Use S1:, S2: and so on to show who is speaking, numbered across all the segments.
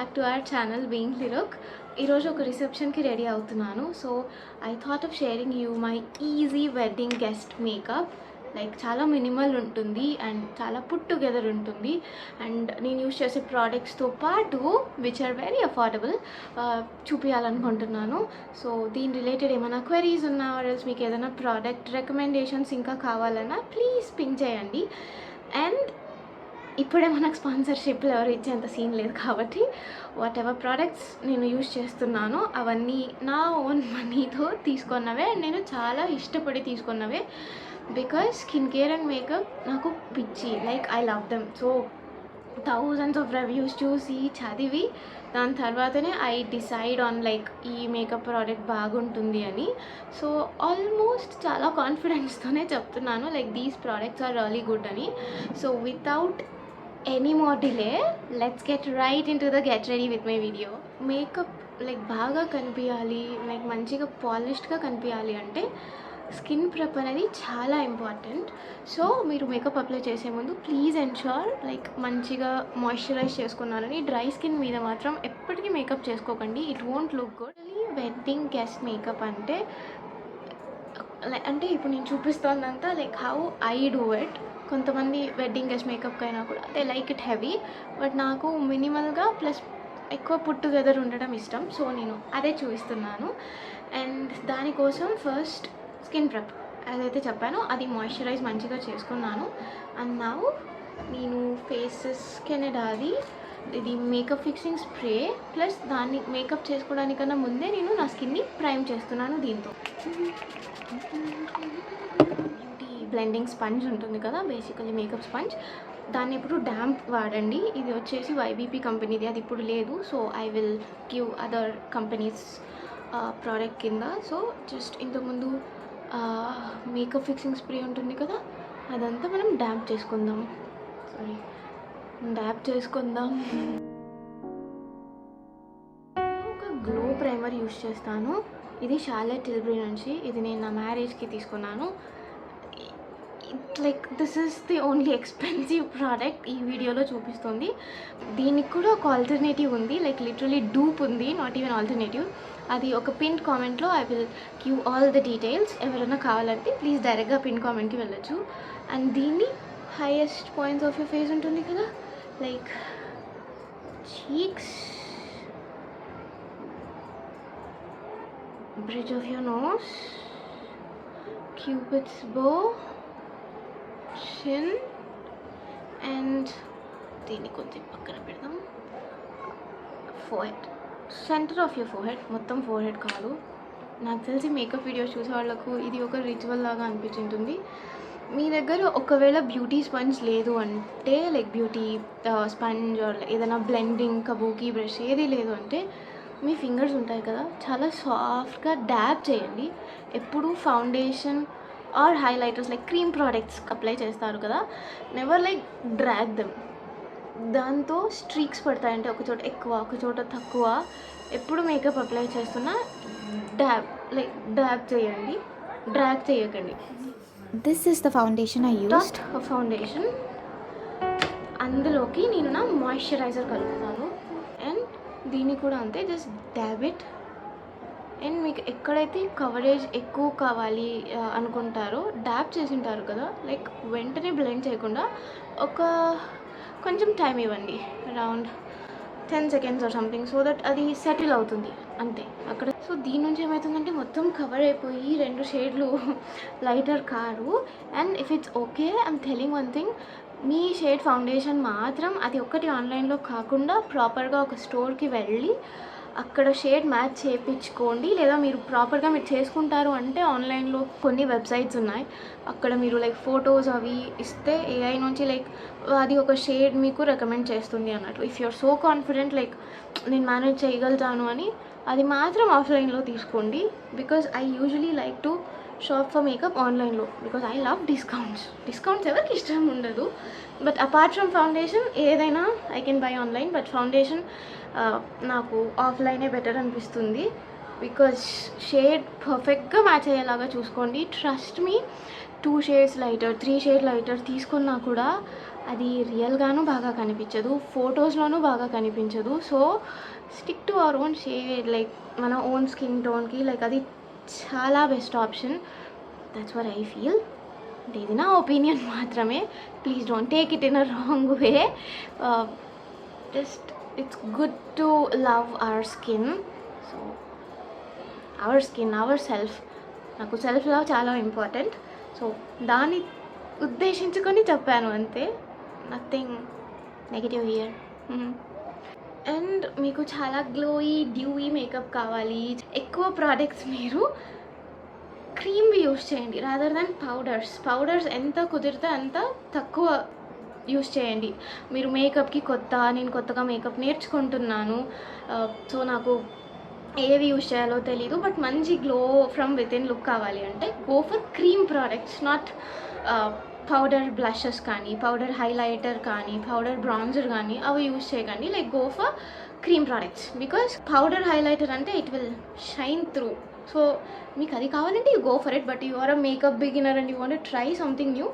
S1: Back to our channel being Liruk. ఈరోజు ఒక రిసెప్షన్కి రెడీ అవుతున్నాను. So I thought of sharing you my easy wedding guest makeup. Like చాలా minimal ఉంటుంది and చాలా పుట్ టుగెదర్ ఉంటుంది. అండ్ నేను యూస్ చేసే ప్రోడక్ట్స్తో పాటు విచ్ ఆర్ వెరీ అఫోర్డబుల్ చూపించాలనుకుంటున్నాను. సో దీని రిలేటెడ్ ఏమైనా క్వెరీస్ ఉన్నా ఆర్ఎల్స్ మీకు ఏదైనా ప్రోడక్ట్ రికమెండేషన్స్ ఇంకా కావాలన్నా ప్లీజ్ పింక్ చేయండి. అండ్ ఇప్పుడే మనకు స్పాన్సర్షిప్లు ఎవరు ఇచ్చేంత సీన్ లేదు కాబట్టి వాట్ ఎవర్ ప్రోడక్ట్స్ నేను యూజ్ చేస్తున్నానో అవన్నీ నా ఓన్ మనీతో తీసుకున్నవే అండ్ నేను చాలా ఇష్టపడి తీసుకున్నవే. Because skin care and makeup నాకు పిచ్చి, like I love them. So thousands of reviews చూసి చదివి దాని తర్వాతనే ఐ డిసైడ్ ఆన్ లైక్ ఈ మేకప్ ప్రోడక్ట్ బాగుంటుంది అని. సో ఆల్మోస్ట్ చాలా కాన్ఫిడెన్స్తోనే చెప్తున్నాను like these products are really good అని. So without any more delay let's get right into the get ready with my video. Makeup like బాగా కనిపించాలి, like మంచిగా పాలిష్డ్గా కనిపించాలి అంటే స్కిన్ ప్రెప్ అనేది చాలా ఇంపార్టెంట్. సో మీరు మేకప్ అప్లై చేసే ముందు ప్లీజ్ ఎన్ష్యూర్ లైక్ మంచిగా మాయిశ్చరైజ్ చేసుకున్నారని. డ్రై స్కిన్ మీద మాత్రం ఎప్పటికీ మేకప్ చేసుకోకండి, it won't look good. Wedding guest makeup అంటే ఇప్పుడు నేను చూపిస్తోందంతా like how I do it. కొంతమంది వెడ్డింగ్ గెస్ట్ మేకప్కి అయినా కూడా they like it heavy, but నాకు మినిమల్గా ప్లస్ ఎక్కువ పుట్ టుగెదర్ ఉండడం ఇష్టం. సో నేను అదే చూపిస్తున్నాను. అండ్ దానికోసం ఫస్ట్ స్కిన్ ప్రెప్ అదైతే చెప్పానో అది మాయిశ్చరైజ్ మంచిగా చేసుకున్నాను. అండ్ నా నేను ఫేసెస్ కెనడాది ఇది మేకప్ ఫిక్సింగ్ స్ప్రే ప్లస్ దాన్ని మేకప్ చేసుకోవడానికన్నా ముందే నేను నా స్కిన్ని ప్రైమ్ చేస్తున్నాను దీంతో. బ్యూటీ బ్లెండింగ్ స్పంజ్ ఉంటుంది కదా, బేసికలీ మేకప్ స్పంజ్, దాన్ని ఎప్పుడు డ్యాంప్ వాడండి. ఇది వచ్చేసి వైబీపీ కంపెనీది, అది ఇప్పుడు లేదు. So I will give other companies product కింద. సో జస్ట్ ఇంతకుముందు మేకప్ ఫిక్సింగ్ స్ప్రే ఉంటుంది కదా, అదంతా మనం డ్యాంప్ చేసుకుందాం. ఒక గ్లో ప్రైమర్ యూస్ చేస్తాను. ఇది షార్లెట్ టిల్బరీ నుంచి, ఇది నేను నా మ్యారేజ్కి తీసుకున్నాను. Like this is the only expensive product ఈ వీడియోలో చూపిస్తుంది. దీనికి కూడా ఒక ఆల్టర్నేటివ్ ఉంది, లైక్ లిటరలీ డూప్ ఉంది, నాట్ ఈవెన్ ఆల్టర్నేటివ్. అది ఒక పిన్ కామెంట్లో I will give all the details. ఎవరైనా కావాలంటే ప్లీజ్ డైరెక్ట్గా పిన్ కామెంట్కి వెళ్ళొచ్చు. అండ్ దీన్ని highest points of your face ఉంటుంది కదా, like cheeks, bridge of your nose, Cupid's bow, chin, and దీన్ని కొంచెం పక్కన పెడదాం. Forehead, centre of your forehead, మొత్తం ఫోర్హెడ్ కాదు. నాకు తెలిసి మేకప్ వీడియోస్ చూసే వాళ్ళకు ఇది ఒక రిచువల్ లాగా అనిపించింటుంది. మీ దగ్గర ఒకవేళ బ్యూటీ స్పంజ్ లేదు అంటే లైక్ బ్యూటీ స్పంజ్ ఏదైనా బ్లెండింగ్ కబూకీ బ్రష్ ఏది లేదు అంటే మీ ఫింగర్స్ ఉంటాయి కదా, చాలా సాఫ్ట్గా డ్యాబ్ చేయండి. ఎప్పుడు foundation or highlighters like cream products apply చేస్తారు కదా, నెవర్ లైక్ డ్రాగ్ దెమ్. దాంతో స్ట్రీక్స్ పడతాయంటే ఒక చోట ఎక్కువ ఒక చోట తక్కువ. ఎప్పుడు మేకప్ అప్లై చేస్తున్నా డ్యాబ్ చేయండి, డ్రాగ్ చేయకండి.
S2: This is the foundation I used.
S1: Foundation అందులోకి నేను నా మాయిశ్చరైజర్ కలుపుతాను. అండ్ దీన్ని కూడా అంతే, జస్ట్ డ్యాబ్ ఇట్. అండ్ మీకు ఎక్కడైతే కవరేజ్ ఎక్కువ కావాలి అనుకుంటారో డ్యాబ్ చేసి ఉంటారు కదా, లైక్ వెంటనే బ్లెండ్ చేయకుండా ఒక కొంచెం టైం ఇవ్వండి, around 10 seconds or something, so that అది సెటిల్ అవుతుంది అంతే అక్కడ. సో దీని నుంచి ఏమవుతుందంటే మొత్తం కవర్ అయిపోయి 2 షేడ్లు లైటర్ కారు. And if it's okay I'm telling one thing, మీ షేడ్ ఫౌండేషన్ మాత్రం అది ఒక్కటి ఆన్లైన్లో కాకుండా ప్రాపర్గా ఒక స్టోర్కి వెళ్ళి అక్కడ షేడ్ మ్యాచ్ చేయించుకోండి. లేదా మీరు ప్రాపర్గా మీరు చేసుకుంటారు అంటే ఆన్లైన్లో కొన్ని వెబ్సైట్స్ ఉన్నాయి, అక్కడ మీరు లైక్ ఫొటోస్ అవి ఇస్తే ఏఐ నుంచి లైక్ అది ఒక షేడ్ మీకు రికమెండ్ చేస్తుంది అన్నట్టు. If you're so confident like నేను మేనేజ్ చేయగలుగుతాను అని, అది మాత్రం ఆఫ్లైన్లో తీసుకోండి. Because I usually like to shop for makeup ఆన్లైన్లో బికాజ్ ఐ లవ్ డిస్కౌంట్స్ ఎవరికి ఇష్టం ఉండదు. బట్ అపార్ట్ ఫ్రమ్ ఫౌండేషన్ ఏదైనా I can buy online, but foundation నాకు ఆఫ్లైనే బెటర్ అనిపిస్తుంది. బికాజ్ షేడ్ పర్ఫెక్ట్గా మ్యాచ్ అయ్యేలాగా చూసుకోండి. Trust me, 2 shades lighter 3 shade lighter తీసుకున్నా కూడా అది రియల్గాను బాగా కనిపించదు, ఫొటోస్లోనూ బాగా కనిపించదు. So stick to our own shade, like మన ఓన్ స్కిన్ టోన్కి లైక్ అది చాలా best option. That's what I feel. ఇది నా ఒపీనియన్ మాత్రమే, please don't take it in a wrong way. Just it's good to love our skin. So our skin, our self, నాకు self love చాలా important. So దాన్ని ఉద్దేశించుకొని చెప్పాను అంతే, nothing negative here. And మీకు చాలా గ్లోయీ డ్యూవీ మేకప్ కావాలి, ఎక్కువ ప్రోడక్ట్స్ మీరు క్రీమ్ యూస్ చేయండి రాదర్ దాన్ పౌడర్స్ ఎంత కుదిరితే అంత తక్కువ యూస్ చేయండి. మీరు మేకప్కి నేను కొత్తగా మేకప్ నేర్చుకుంటున్నాను, సో నాకు ఏవి యూస్ చేయాలో తెలీదు, బట్ మంచి glow from within look కావాలి అంటే go for cream products, not powder blushes కానీ, పౌడర్ హైలైటర్ కానీ, పౌడర్ బ్రాన్జర్ కానీ అవి యూస్ చేయకండి. Like go for cream products, because powder highlighter అంటే it will shine through. So మీకు అది కావాలంటే you go for it, but you are a makeup beginner and you want try something new,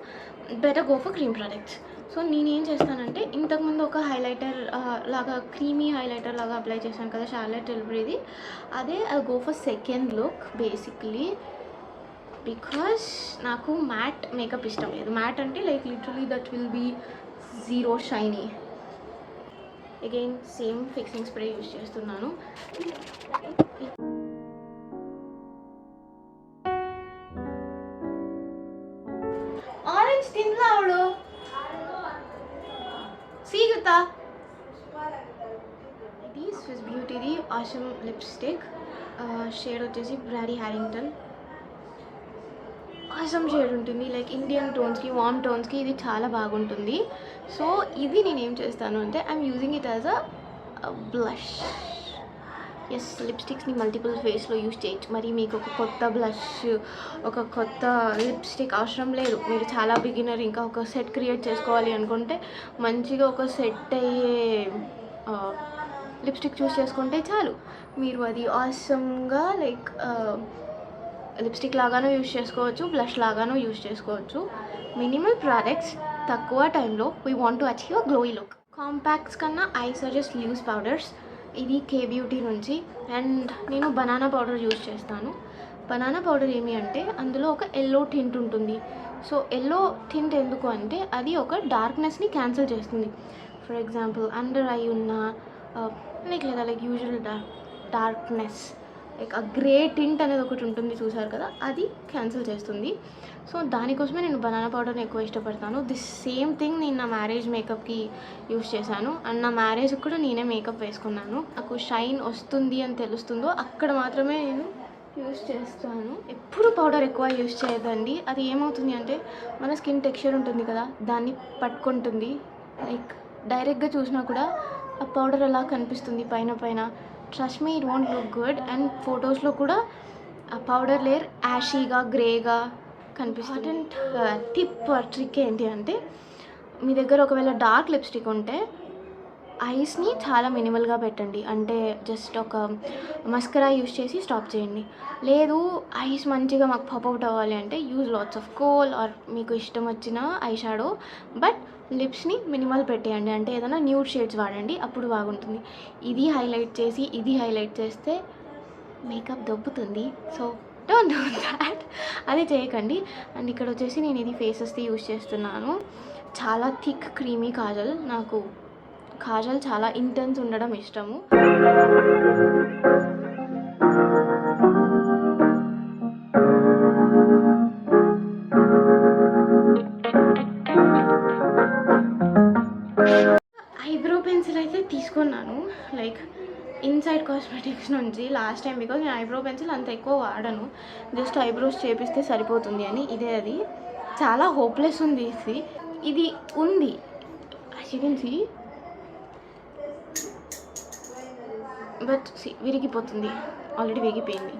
S1: better go for cream products. So నేనేం చేస్తానంటే ఇంతకుముందు ఒక highlighter లాగా creamy highlighter లాగా అప్లై చేశాను కదా చార్లెట్ టిల్బరీది, అదే I go for second look basically, because నాకు మ్యాట్ మేకప్ ఇష్టం లేదు. మ్యాట్ అంటే like literally that will be zero shiny. Again same fixing spray use చేస్తున్నాను. ఆరెంజ్ తిందా అవడు సీగుతా. ఇది స్విస్ బ్యూటీది ఆసమ్ లిప్స్టిక్, షేడ్ వచ్చేసి బ్రాడీ హ్యారింగ్టన్. ఆసమ్ షేడ్ ఉంటుంది, లైక్ ఇండియన్ టోన్స్కి, వార్మ్ టోన్స్కి ఇది చాలా బాగుంటుంది. సో ఇది నేను ఏం చేస్తాను అంటే I'm using it as a blush. Yes, లిప్స్టిక్స్ని మల్టిపుల్ ఫేస్లో యూజ్ చేయొచ్చు. మరి మీకు ఒక కొత్త బ్లష్, ఒక కొత్త లిప్స్టిక్ అవసరం లేదు. మీరు చాలా బిగినర్, ఇంకా ఒక సెట్ క్రియేట్ చేసుకోవాలి అనుకుంటే మంచిగా ఒక సెట్ అయ్యే లిప్స్టిక్ చూస్ చేసుకుంటే చాలు. మీరు అది ఆసమ్గా లైక్ లిప్స్టిక్ లాగానూ యూజ్ చేసుకోవచ్చు, బ్లష్ లాగానూ యూజ్ చేసుకోవచ్చు. మినిమల్ ప్రోడక్ట్స్, తక్కువ టైంలో we want to achieve a glowy look. Compacts కన్నా ఐ సజెస్ట్ లూజ్ పౌడర్స్. ఇది కే బ్యూటీ నుంచి, అండ్ నేను బనానా పౌడర్ యూజ్ చేస్తాను. బనానా పౌడర్ ఏమి అంటే అందులో ఒక ఎల్లో టింట్ ఉంటుంది. సో ఎల్లో టింట్ ఎందుకు అంటే అది ఒక డార్క్నెస్ని క్యాన్సిల్ చేస్తుంది. ఫర్ ఎగ్జాంపుల్ అండర్ ఐ ఉన్న లైక్ యూజువల్ డార్క్నెస్, లైక్ ఆ గ్రే టింట్ అనేది ఒకటి ఉంటుంది చూసారు కదా, అది క్యాన్సిల్ చేస్తుంది. సో దానికోసమే నేను బనానా పౌడర్ని ఎక్కువ ఇష్టపడతాను. దిస్ సేమ్ థింగ్ నేను నా మ్యారేజ్ మేకప్కి యూస్ చేశాను, అండ్ నా మ్యారేజ్కి కూడా నేనే మేకప్ వేసుకున్నాను. నాకు షైన్ వస్తుంది అని తెలుస్తుందో అక్కడ మాత్రమే నేను యూస్ చేస్తాను. ఎప్పుడు పౌడర్ ఎక్కువ యూస్ చేయదండి, అది ఏమవుతుంది అంటే మన స్కిన్ టెక్స్చర్ ఉంటుంది కదా దాన్ని పట్టుకుంటుంది. లైక్ డైరెక్ట్గా చూసినా కూడా ఆ పౌడర్ ఎలా కనిపిస్తుంది పైన. Trust me, it won't look good. And ఫొటోస్లో కూడా ఆ పౌడర్ లేయర్ యాషీగా, గ్రేగా కనిపిస్తుంది. టిప్ ట్రిక్ ఏంటి అంటే మీ దగ్గర ఒకవేళ డార్క్ లిప్స్టిక్ ఉంటే ఐస్ని చాలా మినిమల్గా పెట్టండి. అంటే జస్ట్ ఒక మస్కరా యూస్ చేసి స్టాప్ చేయండి. లేదు ఐస్ మంచిగా మాకు పాప్అవుట్ అవ్వాలి అంటే use lots of kohl or మీకు ఇష్టం వచ్చిన ఐ షాడో, బట్ లిప్స్ని మినిమల్ పెట్టేయండి. అంటే ఏదైనా న్యూడ్ షేడ్స్ వాడండి, అప్పుడు బాగుంటుంది. ఇది హైలైట్ చేస్తే మేకప్ దొబ్బుతుంది. సో డోంట్ డూ దాట్, అది చేయకండి. అండ్ ఇక్కడ వచ్చేసి నేను ఇది ఫేసెస్ది యూజ్ చేస్తున్నాను. చాలా థిక్ క్రీమీ కాజల్. నాకు కాజల్ చాలా ఇంటెన్స్ ఉండడం ఇష్టము. ఐబ్రో పెన్సిల్ అయితే తీసుకున్నాను, లైక్ ఇన్సైడ్ కాస్మెటిక్స్ నుంచి లాస్ట్ టైం, బికాజ్ నేను ఐబ్రో పెన్సిల్ అంత ఎక్కువ వాడను, జస్ట్ ఐబ్రోస్ చేపిస్తే సరిపోతుంది అని. ఇదే అది చాలా హోప్లెస్ ఉంది. ఇది ఉంది సి, బట్ విరిగిపోతుంది, ఆల్రెడీ విరిగిపోయింది.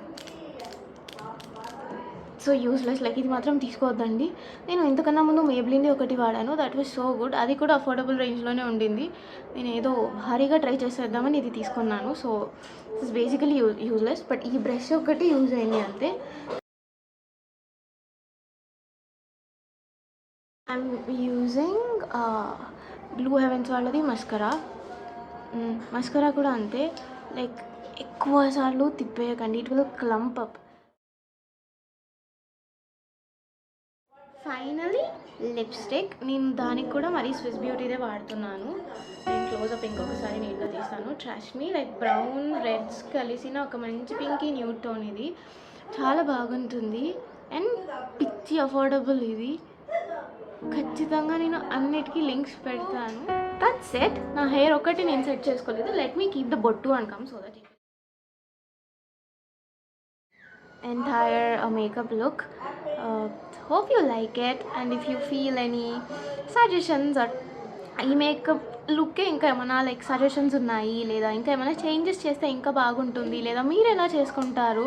S1: సో యూస్లెస్, లైక్ ఇది మాత్రం తీసుకోవద్దండి. నేను ఇంతకన్నా ముందు మేబ్లిన్ది ఒకటి వాడాను, దట్ వాజ్ సో గుడ్. అది కూడా అఫోర్డబుల్ రేంజ్లోనే ఉండింది. నేను ఏదో భారీగా ట్రై చేసేద్దామని ఇది తీసుకున్నాను. So it's basically useless, but ఈ బ్రష్ ఒకటి యూజ్ అయింది అంతే. ఐఎమ్ యూజింగ్ బ్లూ హెవెన్స్ వాళ్ళది మస్కరా. మస్కరా కూడా అంతే, లైక్ ఎక్కువ సార్లు తిప్పేయకండి, it will clump up. Finally lipstick. నేను దానికి కూడా మరీ స్విస్ బ్యూటీదే వాడుతున్నాను. నేను క్లోజప్ ఇంకొకసారి నీట్గా తీస్తాను. Trust me, like brown reds కలిసిన ఒక మంచి పింకీ న్యూడ్ టోన్ ఇది. చాలా బాగుంటుంది అండ్ పిచ్చి అఫోర్డబుల్ ఇది. ఖచ్చితంగా నేను అన్నిటికీ లింక్స్ పెడతాను. That set. నా హెయిర్ ఒకటి నేను సెట్ చేసుకోలేదు. లెట్ మీ కీప్ ద బొట్టు and come so that entire makeup look. Hope you like it, and if you feel any suggestions or ఈ మేకప్ లుక్కే ఇంకా ఏమైనా లైక్ సజెషన్స్ ఉన్నాయి, లేదా ఇంకా ఏమైనా చేంజెస్ చేస్తే ఇంకా బాగుంటుంది, లేదా మీరు ఎలా చేసుకుంటారు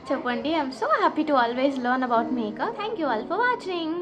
S1: చెప్పండి. I'm so happy to always learn about makeup. Thank you all for watching.